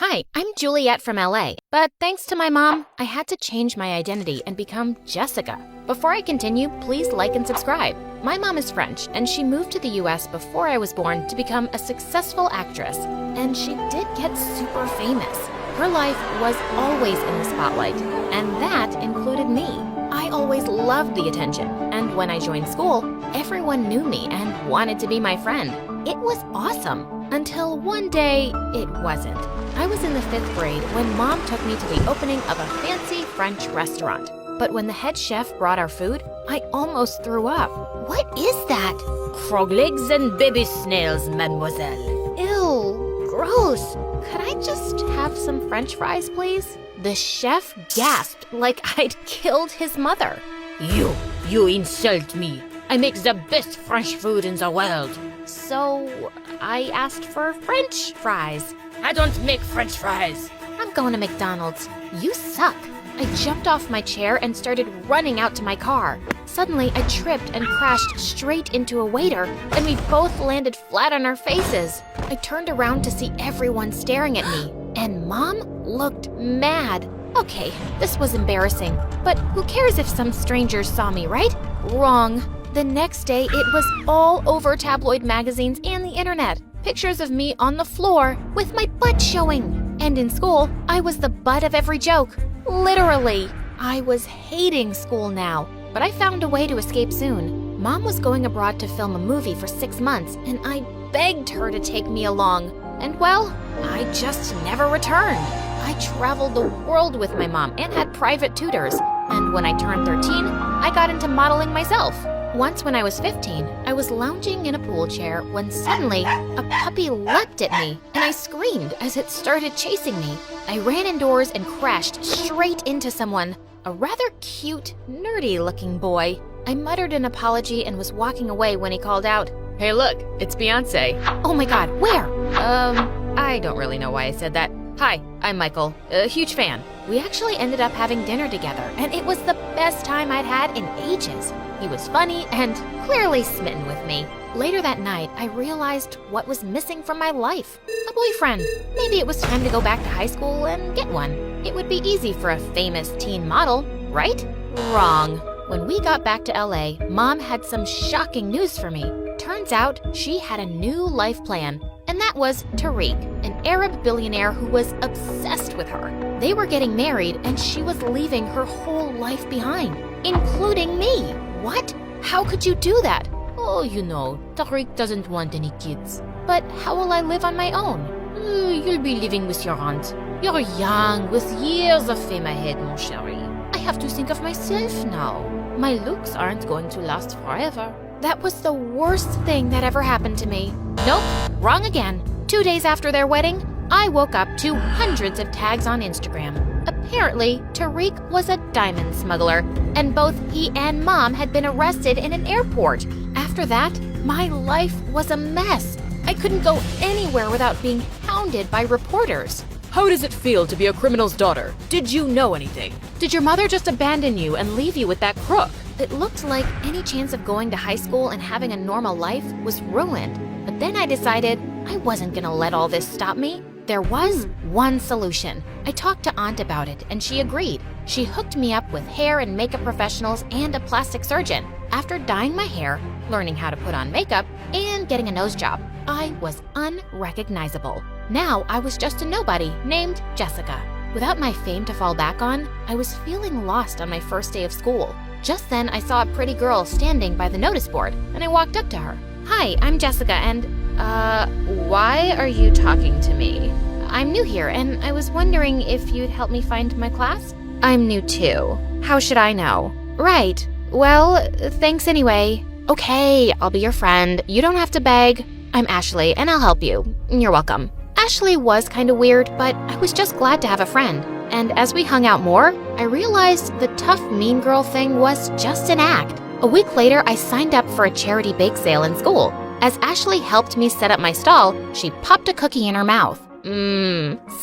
Hi, I'm Juliet from LA, but thanks to my mom, I had to change my identity and become Jessica. Before I continue, please like and subscribe. My mom is French, and she moved to the US before I was born to become a successful actress, and she did get super famous. Her life was always in the spotlight, and that included me. I always loved the attention, and when I joined school, everyone knew me and wanted to be my friend. It was awesome, until one day, it wasn't. I was in the 5th grade when Mom took me to the opening of a fancy French restaurant. But when the head chef brought our food, I almost threw up. What is that? Frog legs and baby snails, mademoiselle. Ew, gross. Could I just have some French fries, please? The chef gasped like I'd killed his mother. You insult me. I make the best French food in the world. So, I asked for French fries. I don't make French fries. I'm going to McDonald's. You suck. I jumped off my chair and started running out to my car. Suddenly, I tripped and crashed straight into a waiter, and we both landed flat on our faces. I turned around to see everyone staring at me, and Mom looked mad. Okay, this was embarrassing, but who cares if some strangers saw me, right? Wrong. The next day, it was all over tabloid magazines and the internet. Pictures of me on the floor with my butt showing. And in school, I was the butt of every joke. Literally. I was hating school now, but I found a way to escape soon. Mom was going abroad to film a movie for 6 months, and I begged her to take me along. And well, I just never returned. I traveled the world with my mom and had private tutors. And when I turned 13, I got into modeling myself. Once when I was 15, I was lounging in a pool chair when suddenly a puppy leapt at me and I screamed as it started chasing me. I ran indoors and crashed straight into someone, a rather cute, nerdy-looking boy. I muttered an apology and was walking away when he called out, Hey look, it's Beyonce. "Oh my God, where?" I don't really know why I said that. Hi, I'm Michael, a huge fan. We actually ended up having dinner together, and it was the best time I'd had in ages. He was funny and clearly smitten with me. Later that night, I realized what was missing from my life. A boyfriend. Maybe it was time to go back to high school and get one. It would be easy for a famous teen model, right? Wrong. When we got back to LA, Mom had some shocking news for me. Turns out she had a new life plan, and that was Tariq, an Arab billionaire who was obsessed with her. They were getting married, and she was leaving her whole life behind, including me. What? How could you do that? Oh, you know, Tariq doesn't want any kids. But how will I live on my own? You'll be living with your aunt. You're young, with years of fame ahead, mon chéri. I have to think of myself now. My looks aren't going to last forever. That was the worst thing that ever happened to me. Nope, wrong again. 2 days after their wedding, I woke up to hundreds of tags on Instagram. Apparently, Tariq was a diamond smuggler, and both he and Mom had been arrested in an airport. After that, my life was a mess. I couldn't go anywhere without being hounded by reporters. How does it feel to be a criminal's daughter? Did you know anything? Did your mother just abandon you and leave you with that crook? It looked like any chance of going to high school and having a normal life was ruined. But then I decided I wasn't gonna let all this stop me. There was one solution. I talked to Aunt about it, and she agreed. She hooked me up with hair and makeup professionals and a plastic surgeon. After dyeing my hair, learning how to put on makeup, and getting a nose job, I was unrecognizable. Now I was just a nobody named Jessica. Without my fame to fall back on, I was feeling lost on my first day of school. Just then, I saw a pretty girl standing by the notice board, and I walked up to her. "Hi, I'm Jessica, and, why are you talking to me? I'm new here, and I was wondering if you'd help me find my class?" "I'm new too. How should I know?" "Right. Well, thanks anyway." "Okay, I'll be your friend. You don't have to beg. I'm Ashley, and I'll help you. You're welcome." Ashley was kind of weird, but I was just glad to have a friend. And as we hung out more, I realized the tough mean girl thing was just an act. A week later, I signed up for a charity bake sale in school. As Ashley helped me set up my stall, she popped a cookie in her mouth.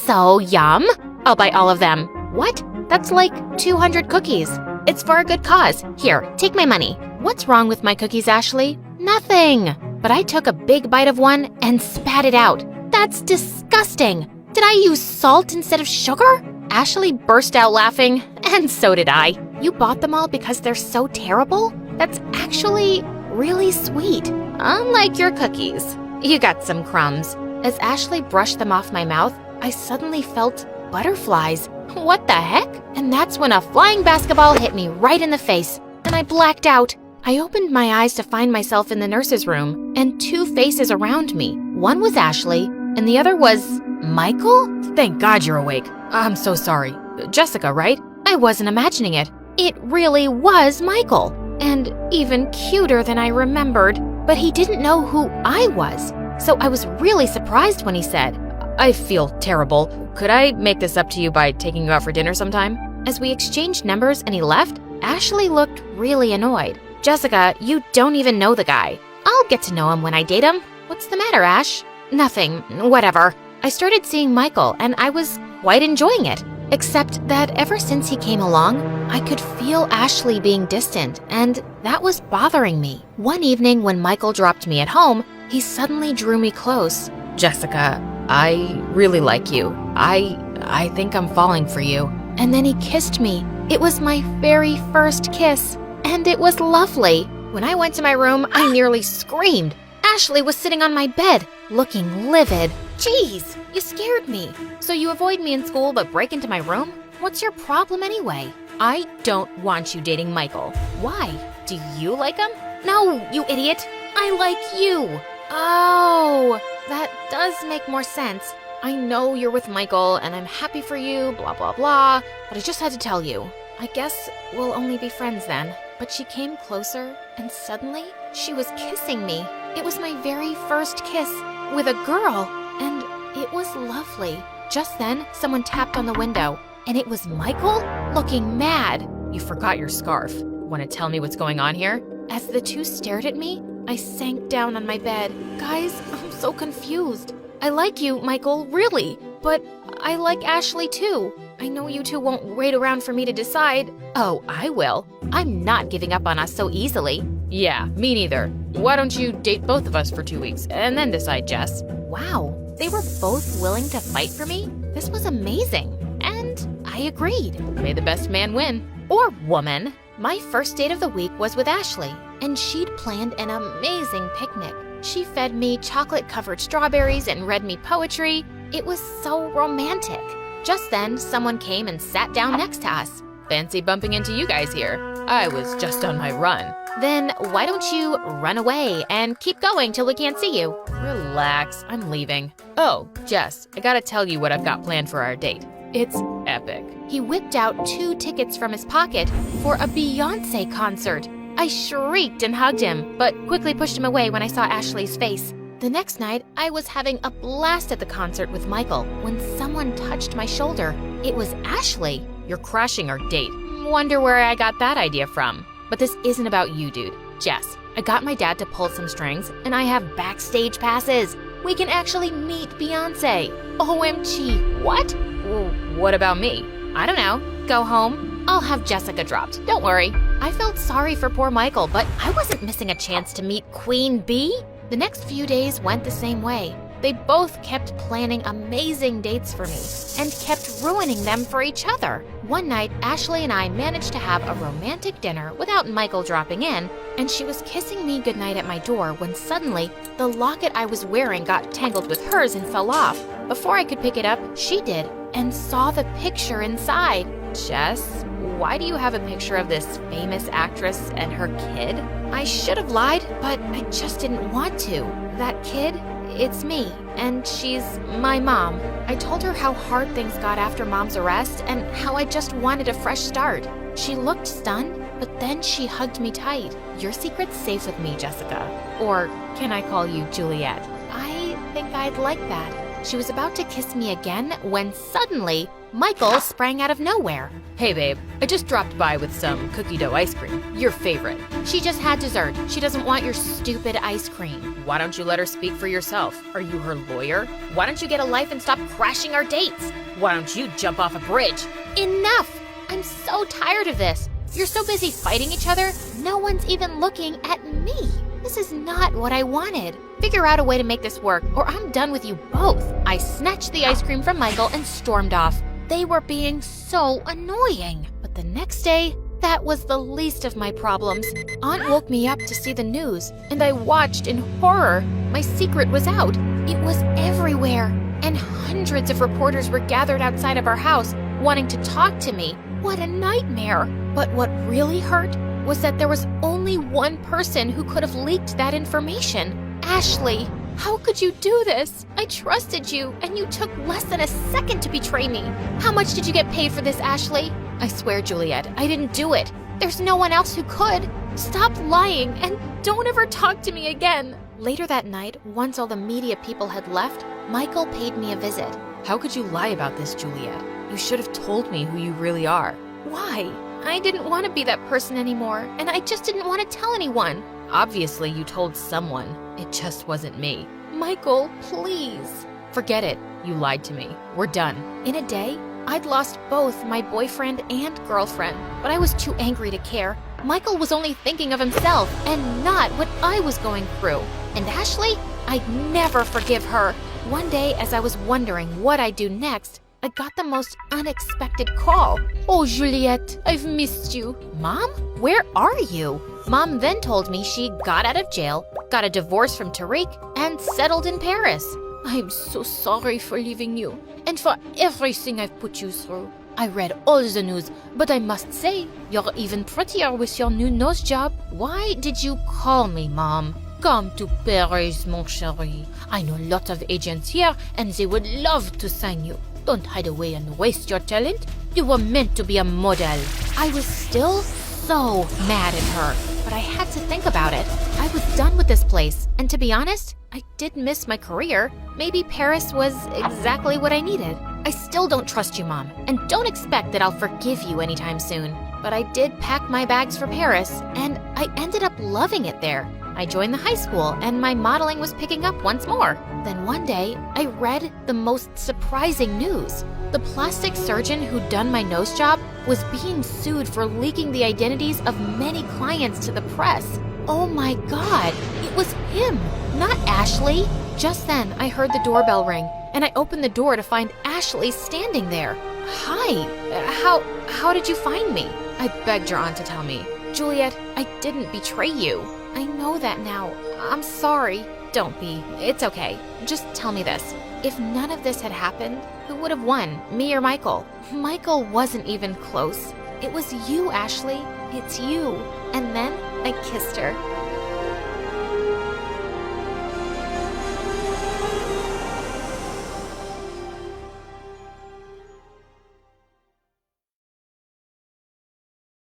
So yum. I'll buy all of them. What? That's like 200 cookies. It's for a good cause. Here, take my money. What's wrong with my cookies, Ashley? Nothing. But I took a big bite of one and spat it out. That's disgusting. Did I use salt instead of sugar? Ashley burst out laughing, and so did I. You bought them all because they're so terrible? That's actually really sweet. Unlike your cookies. You got some crumbs. As Ashley brushed them off my mouth, I suddenly felt butterflies. What the heck? And that's when a flying basketball hit me right in the face, and I blacked out. I opened my eyes to find myself in the nurse's room, and two faces around me. One was Ashley, and the other was Michael? Thank God you're awake. I'm so sorry. Jessica, right? I wasn't imagining it. It really was Michael, and even cuter than I remembered. But he didn't know who I was, so I was really surprised when he said, I feel terrible. Could I make this up to you by taking you out for dinner sometime? As we exchanged numbers and he left, Ashley looked really annoyed. Jessica, you don't even know the guy. I'll get to know him when I date him. What's the matter, Ash? Nothing, whatever. I started seeing Michael and I was quite enjoying it. Except that ever since he came along, I could feel Ashley being distant, and that was bothering me. One evening when Michael dropped me at home, he suddenly drew me close. Jessica, I really like you. I think I'm falling for you. And then he kissed me. It was my very first kiss, and it was lovely. When I went to my room, I nearly screamed. Ashley was sitting on my bed, looking livid. Jeez, you scared me. So you avoid me in school but break into my room? What's your problem anyway? I don't want you dating Michael. Why? Do you like him? No, you idiot. I like you. Oh, that does make more sense. I know you're with Michael and I'm happy for you, blah, blah, blah, but I just had to tell you. I guess we'll only be friends then. But she came closer and suddenly she was kissing me. It was my very first kiss with a girl. And it was lovely. Just then, someone tapped on the window, and it was Michael, looking mad. You forgot your scarf. Want to tell me what's going on here? As the two stared at me, I sank down on my bed. Guys, I'm so confused. I like you, Michael, really, but I like Ashley too. I know you two won't wait around for me to decide. Oh, I will. I'm not giving up on us so easily. Yeah, me neither. Why don't you date both of us for 2 weeks, and then decide, Jess? Wow. They were both willing to fight for me? This was amazing. And I agreed. May the best man win. Or woman. My first date of the week was with Ashley, and she'd planned an amazing picnic. She fed me chocolate-covered strawberries and read me poetry. It was so romantic. Just then, someone came and sat down next to us. Fancy bumping into you guys here. I was just on my run. Then why don't you run away and keep going till we can't see you? Relax, I'm leaving. Oh, Jess, I gotta tell you what I've got planned for our date. It's epic. He whipped out 2 tickets from his pocket for a Beyoncé concert. I shrieked and hugged him, but quickly pushed him away when I saw Ashley's face. The next night, I was having a blast at the concert with Michael when someone touched my shoulder. It was Ashley. You're crashing our date. Wonder where I got that idea from. But this isn't about you, dude. Jess, I got my dad to pull some strings, and I have backstage passes. We can actually meet Beyoncé. OMG, what? Well, what about me? I don't know. Go home. I'll have Jessica dropped. Don't worry. I felt sorry for poor Michael, but I wasn't missing a chance to meet Queen Bee. The next few days went the same way. They both kept planning amazing dates for me and kept ruining them for each other. One night, Ashley and I managed to have a romantic dinner without Michael dropping in, and she was kissing me goodnight at my door when suddenly the locket I was wearing got tangled with hers and fell off. Before I could pick it up, she did and saw the picture inside. Jess, why do you have a picture of this famous actress and her kid? I should have lied, but I just didn't want to. That kid, it's me, and she's my mom. I told her how hard things got after Mom's arrest and how I just wanted a fresh start. She looked stunned, but then she hugged me tight. Your secret's safe with me, Jessica. Or can I call you Juliet? I think I'd like that. She was about to kiss me again when suddenly Michael sprang out of nowhere. Hey babe, I just dropped by with some cookie dough ice cream. Your favorite. She just had dessert. She doesn't want your stupid ice cream. Why don't you let her speak for yourself? Are you her lawyer? Why don't you get a life and stop crashing our dates? Why don't you jump off a bridge? Enough! I'm so tired of this. You're so busy fighting each other, no one's even looking at me. This is not what I wanted. Figure out a way to make this work, or I'm done with you both. I snatched the ice cream from Michael and stormed off. They were being so annoying. But the next day, that was the least of my problems. Aunt woke me up to see the news, and I watched in horror. My secret was out. It was everywhere, and hundreds of reporters were gathered outside of our house, wanting to talk to me. What a nightmare. But what really hurt was that there was only one person who could have leaked that information. Ashley. How could you do this? I trusted you, and you took less than a second to betray me. How much did you get paid for this, Ashley? I swear, Juliet, I didn't do it. There's no one else who could. Stop lying, and don't ever talk to me again. Later that night, once all the media people had left, Michael paid me a visit. How could you lie about this, Juliet? You should have told me who you really are. Why? I didn't want to be that person anymore, and I just didn't want to tell anyone. Obviously, you told someone. It just wasn't me. Michael, please. Forget it. You lied to me. We're done. In a day, I'd lost both my boyfriend and girlfriend, but I was too angry to care. Michael was only thinking of himself and not what I was going through. And Ashley, I'd never forgive her. One day, as I was wondering what I'd do next, I got the most unexpected call. Oh, Juliet, I've missed you. Mom, where are you? Mom then told me she got out of jail, got a divorce from Tariq, and settled in Paris. I'm so sorry for leaving you, and for everything I've put you through. I read all the news, but I must say, you're even prettier with your new nose job. Why did you call me, Mom? Come to Paris, mon chéri. I know a lot of agents here, and they would love to sign you. Don't hide away and waste your talent. You were meant to be a model. I was still so mad at her, but I had to think about it. I was done with this place, and to be honest, I did miss my career. Maybe Paris was exactly what I needed. I still don't trust you, Mom, and don't expect that I'll forgive you anytime soon. But I did pack my bags for Paris, and I ended up loving it there. I joined the high school, and my modeling was picking up once more. Then one day, I read the most surprising news. The plastic surgeon who'd done my nose job was being sued for leaking the identities of many clients to the press. Oh my God, it was him, not Ashley. Just then, I heard the doorbell ring, and I opened the door to find Ashley standing there. Hi, how did you find me? I begged your aunt to tell me. Juliet, I didn't betray you. I know that now. I'm sorry. Don't be. It's okay. Just tell me this. If none of this had happened, who would have won, me or Michael? Michael wasn't even close. It was you, Ashley. It's you. And then I kissed her.